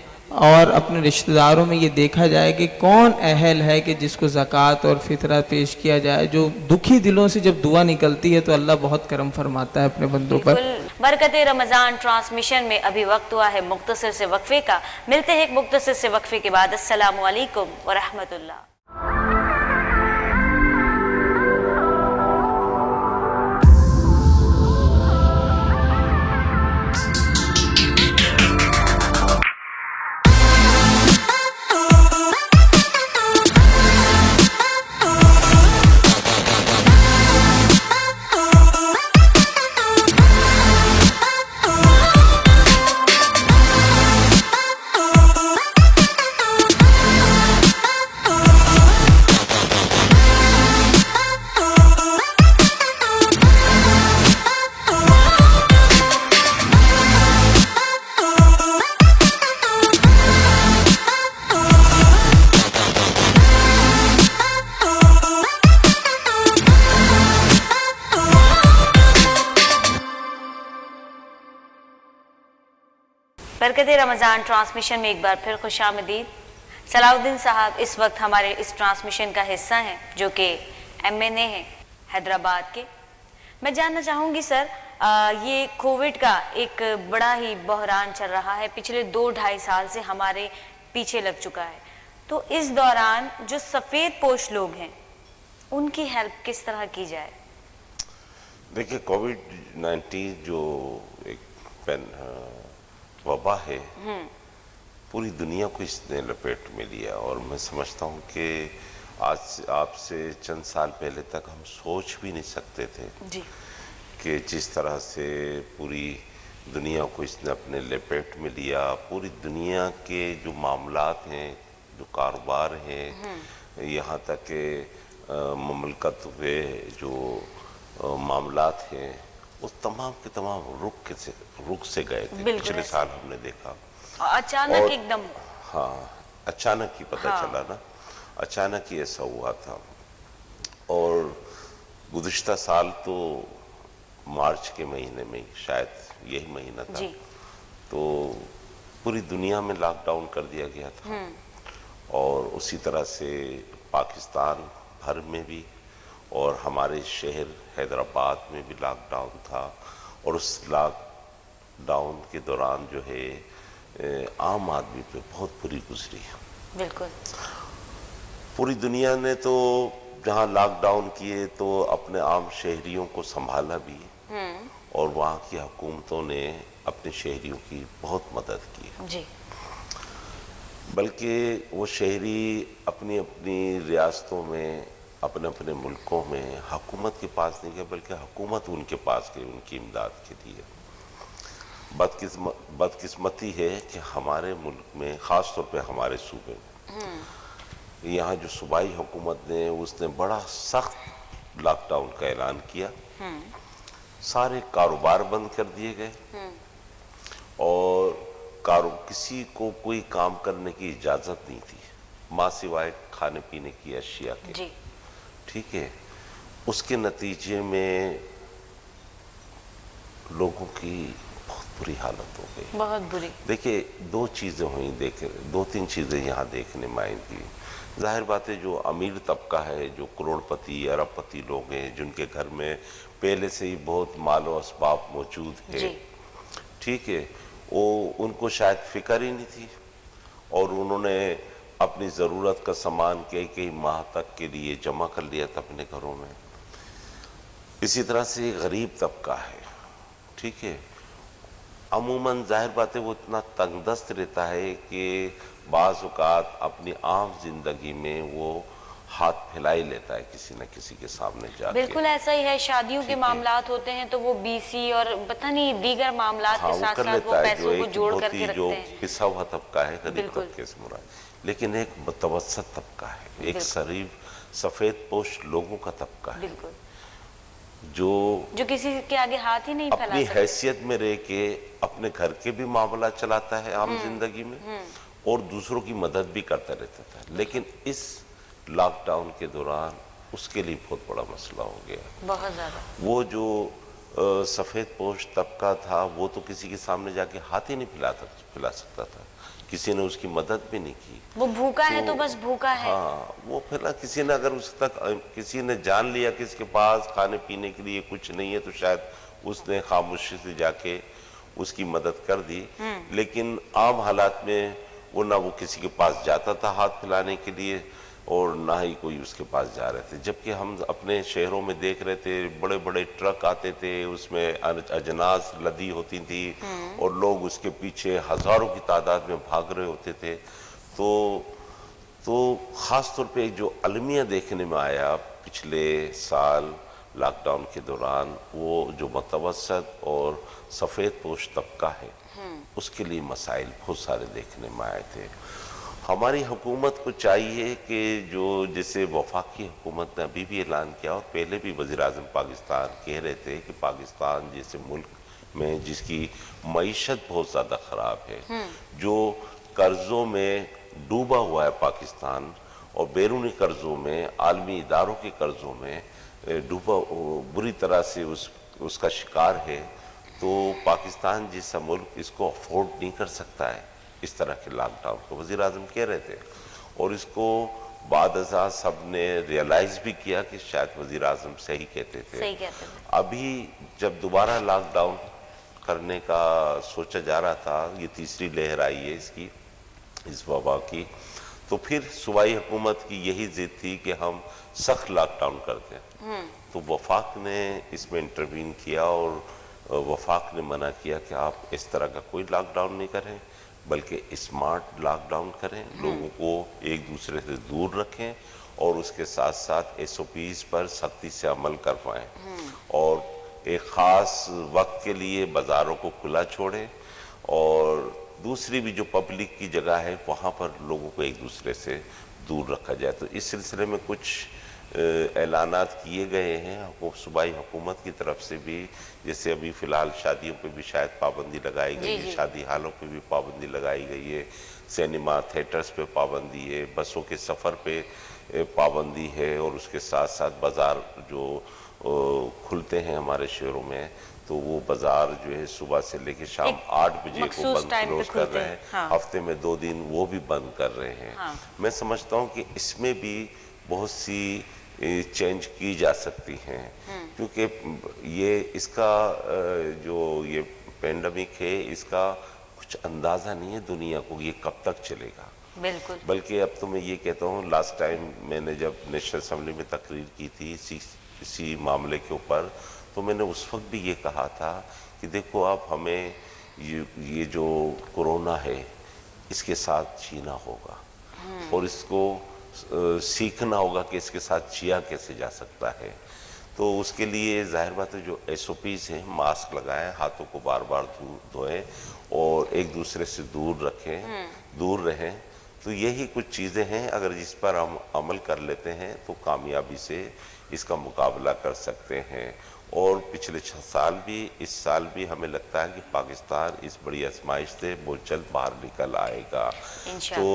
और अपने रिश्तेदारों में ये देखा जाए कि कौन अहल है कि जिसको ज़कात और फितरा पेश किया जाए। जो दुखी दिलों से जब दुआ निकलती है तो अल्लाह बहुत करम फरमाता है अपने बंदों पर। बरकते रमज़ान ट्रांसमिशन में अभी वक्त हुआ है मुख्तसर से वक्फे का। मिलते हैं एक मुख्तसर से वक्फे के बाद। अस्सलामु अलैकुम व रहमतुल्लाह। बरकत रमज़ान ट्रांसमिशन में एक बार फिर खुश आमदीद। सलाउद्दीन साहब इस वक्त हमारे इस ट्रांसमिशन का हिस्सा हैं, जो कि MNA हैं हैदराबाद के। मैं जानना चाहूँगी सर, ये कोविड का एक बड़ा ही बहरान चल रहा है, पिछले 2-2.5 साल से हमारे पीछे लग चुका है। तो इस दौरान जो सफ़ेद पोश लोग हैं उनकी हेल्प किस तरह की जाए? देखिए, कोविड-19 जो एक वबा है, पूरी दुनिया को इसने लपेट में लिया, और मैं समझता हूँ कि आज आपसे चंद साल पहले तक हम सोच भी नहीं सकते थे जी। कि जिस तरह से पूरी दुनिया को इसने अपने लपेट में लिया। पूरी दुनिया के जो मामलात हैं, जो कारोबार हैं, यहाँ तक के ममलकत हुए जो मामलात हैं, वो तमाम के तमाम रुक से गए थे। पिछले साल हमने देखा अचानक एकदम, हाँ, अचानक ही पता चला ना, अचानक ही ऐसा हुआ था। और गुज़िश्ता साल तो मार्च के महीने में, शायद यही महीना था, तो पूरी दुनिया में लॉकडाउन कर दिया गया था। और उसी तरह से पाकिस्तान भर में भी और हमारे शहर हैदराबाद में भी लॉकडाउन था। और उस लॉकडाउन के दौरान जो है आम आदमी पे बहुत बुरी गुजरी। बिल्कुल। पूरी दुनिया ने तो जहाँ लॉकडाउन किए तो अपने आम शहरियों को संभाला भी, और वहाँ की हुकूमतों ने अपने शहरियों की बहुत मदद की जी। बल्कि वो शहरी अपनी अपनी रियासतों में, अपने अपने मुल्कों में हुकूमत के पास नहीं गए, बल्कि हुकूमत उनके पास गई उनकी इमदाद के लिए। बदकिस्मती है कि हमारे मुल्क में, ख़ास तौर पे हमारे सूबे में, यहाँ जो सूबाई हुकूमत ने, उसने बड़ा सख्त लॉकडाउन का ऐलान किया। सारे कारोबार बंद कर दिए गए, और किसी को कोई काम करने की इजाज़त नहीं थी, माँ सिवाय खाने पीने की अशिया के जी। ठीक है। उसके नतीजे में लोगों की बहुत बुरी हालत हो गई, बहुत बुरी। देखिए, दो चीज़ें हुई, 2-3 चीज़ें यहाँ देखने में आई थी। जाहिर बात है, जो अमीर तबका है, जो करोड़पति अरबपति लोग हैं, जिनके घर में पहले से ही बहुत मालो असबाब मौजूद है, ठीक है, वो उनको शायद फिक्र ही नहीं थी, और उन्होंने अपनी ज़रूरत का सामान कई माह तक के लिए जमा कर लिया था अपने घरों में। इसी तरह से गरीब तबका है, ठीक है, अमूमन जाहिर बात है वो इतना तंगदस्त रहता है कि बाज़ औक़ात अपनी आम जिंदगी में वो हाथ फैलाई लेता है किसी न किसी के सामने जाके। बिल्कुल ऐसा ही है, शादियों के मामलात होते हैं तो वो BC और पता नहीं दीगर मामलात के साथ साथ वो पैसों को जोड़ करके रखते हैं। जो पिसा हुआ तबका है, गरीब तबके से मुराद, लेकिन एक मुतवस्सित तबका है, एक शरीफ सफ़ेद पोश लोगों का तबका है, जो किसी के आगे हाथ ही नहीं फैला सकता, अपनी हैसियत में रह के अपने घर के भी मामला चलाता है आम जिंदगी में, और दूसरों की मदद भी करता रहता था। लेकिन इस लॉकडाउन के दौरान उसके लिए बहुत बड़ा मसला हो गया, बहुत ज़्यादा। वो जो सफ़ेद पोश तबका था, वो तो किसी के सामने जाके हाथ ही नहीं फैला सकता था, किसी ने उसकी मदद भी नहीं की। वो भूखा है तो बस भूखा है। हाँ, वो फिर किसी ने अगर उस तक किसी ने जान लिया कि इसके पास खाने पीने के लिए कुछ नहीं है, तो शायद उसने खामोशी से जाके उसकी मदद कर दी। लेकिन आम हालात में वो ना वो किसी के पास जाता था हाथ फैलाने के लिए, और ना ही कोई उसके पास जा रहे थे। जबकि हम अपने शहरों में देख रहे थे, बड़े बड़े ट्रक आते थे, उसमें अजनास लदी होती थी, और लोग उसके पीछे हज़ारों की तादाद में भाग रहे होते थे। तो ख़ास तौर पे जो अलमिया देखने में आया पिछले साल लॉकडाउन के दौरान, वो जो मुतवस्सित और सफ़ेद पोश तबका है, उसके लिए मसाइल बहुत सारे देखने में आए थे। हमारी हुकूमत को चाहिए कि जो जैसे वफाकी हुकूमत ने अभी भी ऐलान किया, और पहले भी वज़ीर-ए-आज़म पाकिस्तान कह रहे थे कि पाकिस्तान जैसे मुल्क में जिसकी मईशत बहुत ज़्यादा ख़राब है, जो कर्ज़ों में डूबा हुआ है पाकिस्तान, और बैरूनी कर्ज़ों में, आलमी इदारों के कर्ज़ों में डूबा, बुरी तरह से उसका शिकार है, تو پاکستان جیسا ملک اس کو افورڈ نہیں کر سکتا ہے اس طرح کے لاک ڈاؤن کو. وزیر اعظم کہہ رہے تھے اور اس کو بعد ازاں سب نے ریئلائز بھی کیا کہ شاید وزیر اعظم صحیح کہتے تھے. ابھی جب دوبارہ لاک ڈاؤن کرنے کا سوچا جا رہا تھا، یہ تیسری لہر آئی ہے اس وبا کی، تو پھر صوبائی حکومت کی یہی ضد تھی کہ ہم سخت لاک ڈاؤن کر دیں. تو وفاق نے اس میں انٹروین کیا اور وفاق نے منع کیا کہ آپ اس طرح کا کوئی لاک ڈاؤن نہیں کریں، بلکہ اسمارٹ لاک ڈاؤن کریں، لوگوں کو ایک دوسرے سے دور رکھیں اور اس کے ساتھ ساتھ ایس او پیز پر سختی سے عمل کروائیں، اور ایک خاص وقت کے لیے بازاروں کو کھلا چھوڑیں، اور دوسری بھی جو پبلک کی جگہ ہے وہاں پر لوگوں کو ایک دوسرے سے دور رکھا جائے. تو اس سلسلے میں کچھ اعلانات کیے گئے ہیں صوبائی حکومت کی طرف سے بھی، جیسے ابھی فی الحال شادیوں پہ بھی شاید پابندی لگائی گئی ہے، شادی ہالوں پہ بھی پابندی لگائی گئی ہے، سینما تھیٹرز پہ پابندی ہے، بسوں کے سفر پہ پابندی ہے، اور اس کے ساتھ ساتھ بازار جو کھلتے ہیں ہمارے شہروں میں تو وہ بازار جو ہے صبح سے لے کے شام 8 بجے کو بند کلوز کر رہے ہیں، ہفتے میں 2 دن وہ بھی بند کر رہے ہیں. میں سمجھتا ہوں کہ اس میں بھی بہت سی چینج کی جا سکتی ہیں، کیونکہ یہ اس کا جو یہ پینڈیمک ہے اس کا کچھ اندازہ نہیں ہے دنیا کو یہ کب تک چلے گا. بالکل. بلکہ اب تو میں یہ کہتا ہوں، لاسٹ ٹائم میں نے جب نیشنل اسمبلی میں تقریر کی تھی اسی معاملے کے اوپر، تو میں نے اس وقت بھی یہ کہا تھا کہ دیکھو اب ہمیں یہ جو کرونا ہے اس کے ساتھ جینا ہوگا اور اس کو سیکھنا ہوگا کہ اس کے ساتھ جیا کیسے جا سکتا ہے. تو اس کے لیے ظاہر بات ہے جو ایس او پیز ہیں، ماسک لگائیں، ہاتھوں کو بار بار دھوئیں اور ایک دوسرے سے دور رہیں. تو یہی کچھ چیزیں ہیں، اگر جس پر ہم عمل کر لیتے ہیں تو کامیابی سے اس کا مقابلہ کر سکتے ہیں. اور پچھلے 6 سال بھی، اس سال بھی ہمیں لگتا ہے کہ پاکستان اس بڑی آزمائش سے بہت جلد باہر نکل آئے گا. تو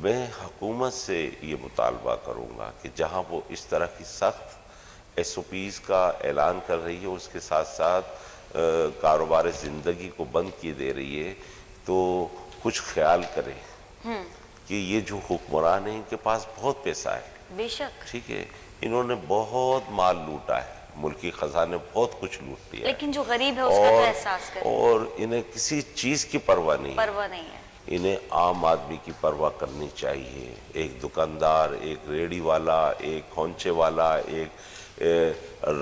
میں حکومت سے یہ مطالبہ کروں گا کہ جہاں وہ اس طرح کی سخت ایس او پیز کا اعلان کر رہی ہے، اس کے ساتھ ساتھ کاروبار زندگی کو بند کیے دے رہی ہے، تو کچھ خیال کریں کہ یہ جو حکمران ہیں ان کے پاس بہت پیسہ ہے، بے شک، ٹھیک ہے، انہوں نے بہت مال لوٹا ہے، ملکی خزانے بہت کچھ لوٹ لیا، لیکن جو غریب ہے اس کا تو احساس کریں، اور انہیں کسی چیز کی پرواہ نہیں ہے. انہیں عام آدمی کی پرواہ کرنی چاہیے. ایک دکاندار، ایک ریڑی والا، ایک کھونچے والا، ایک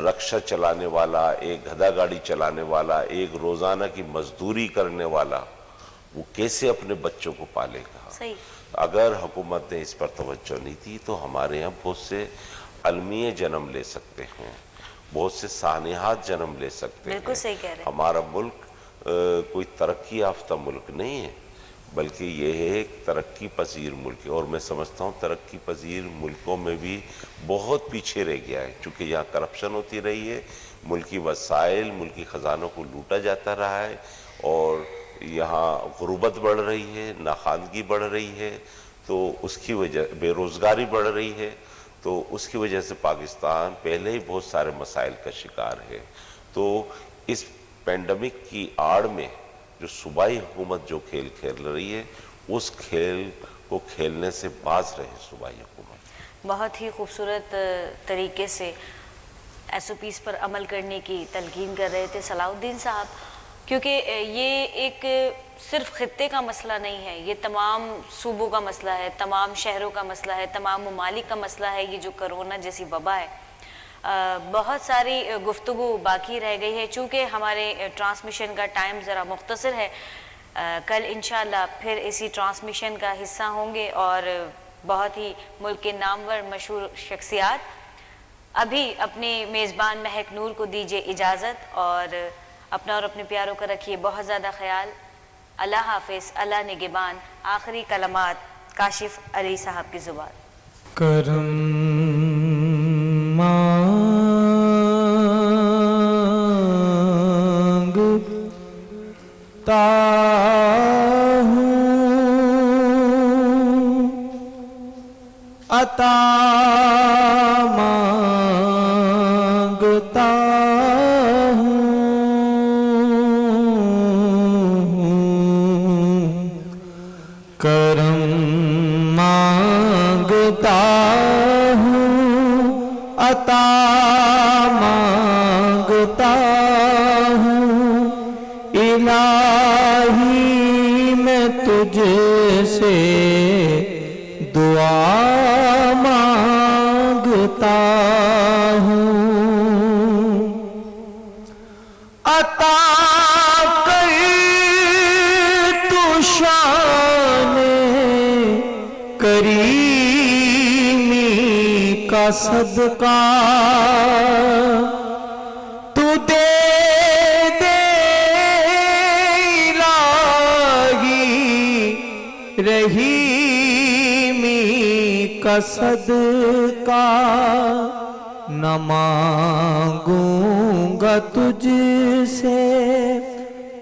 رکشہ چلانے والا، ایک گدھا گاڑی چلانے والا، ایک روزانہ کی مزدوری کرنے والا، وہ کیسے اپنے بچوں کو پالے گا؟ صحیح. اگر حکومت نے اس پر توجہ نہیں دی تو ہمارے یہاں بہت سے المیے جنم لے سکتے ہیں، بہت سے سانحات جنم لے سکتے ہیں. بالکل صحیح کہہ رہے ہیں. ہمارا ملک کوئی ترقی یافتہ ملک نہیں ہے، بلکہ یہ ایک ترقی پذیر ملک ہے، اور میں سمجھتا ہوں ترقی پذیر ملکوں میں بھی بہت پیچھے رہ گیا ہے، چونکہ یہاں کرپشن ہوتی رہی ہے، ملکی وسائل، ملکی خزانوں کو لوٹا جاتا رہا ہے، اور یہاں غربت بڑھ رہی ہے، ناخواندگی بڑھ رہی ہے، تو اس کی وجہ بے روزگاری بڑھ رہی ہے، تو اس کی وجہ سے پاکستان پہلے ہی بہت سارے مسائل کا شکار ہے. تو اس پینڈیمک کی آڑ میں جو صوبائی حکومت جو کھیل کھیل رہی ہے اس کھیل کو کھیلنے سے باز رہے صوبائی حکومت. بہت ہی خوبصورت طریقے سے ایس او پیز پر عمل کرنے کی تلقین کر رہے تھے صلاح الدین صاحب، کیونکہ یہ ایک صرف خطے کا مسئلہ نہیں ہے، یہ تمام صوبوں کا مسئلہ ہے، تمام شہروں کا مسئلہ ہے، تمام ممالک کا مسئلہ ہے. یہ جو کرونا جیسی وبا ہے، بہت ساری گفتگو باقی رہ گئی ہے، چونکہ ہمارے ٹرانسمیشن کا ٹائم ذرا مختصر ہے. کل انشاءاللہ پھر اسی ٹرانسمیشن کا حصہ ہوں گے اور بہت ہی ملک کے نامور مشہور شخصیات. ابھی اپنے میزبان مہک نور کو دیجیے اجازت، اور اپنا اور اپنے پیاروں کا رکھیے بہت زیادہ خیال. اللہ حافظ، اللہ نگہبان. آخری کلمات کاشف علی صاحب کی زبان. کرم مانگتا ہوں، عطا مانگتا ہوں، کرم مانگتا ہوں عطا مانگتا ہوں الہی میں تجھ سے دعا مانگتا ہوں عطا کر تو شان کریمی کا صدقہ تو دے دے الہی رحیمی کا صدقہ نہ مانگوں گا تجھ سے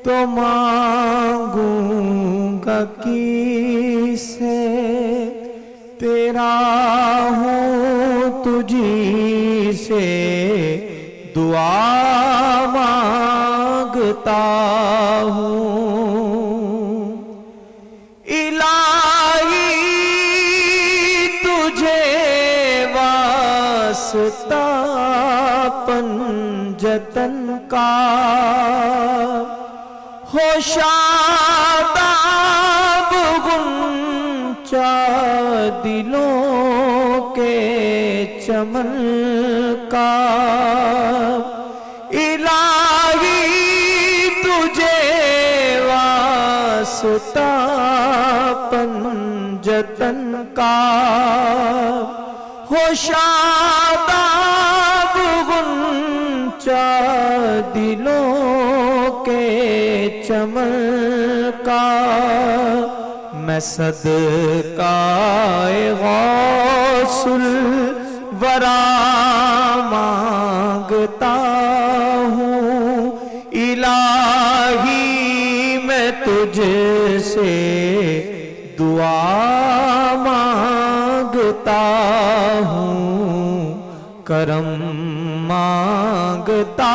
تو مانگوں گا کس سے تیرا ہوں تجھی سے دعا مانگتا ہوں الہی تجھے واسطہ پنجتن کا ہو شاداب غنچہ دلوں کے چمن کا الہی تجھے واسطہ پنجتن کا ہو شاداب غنچہ دلوں کے چمن کا میں صدقہ غوث الورا مانگتا ہوں الہی میں تجھ سے دعا مانگتا ہوں کرم مانگتا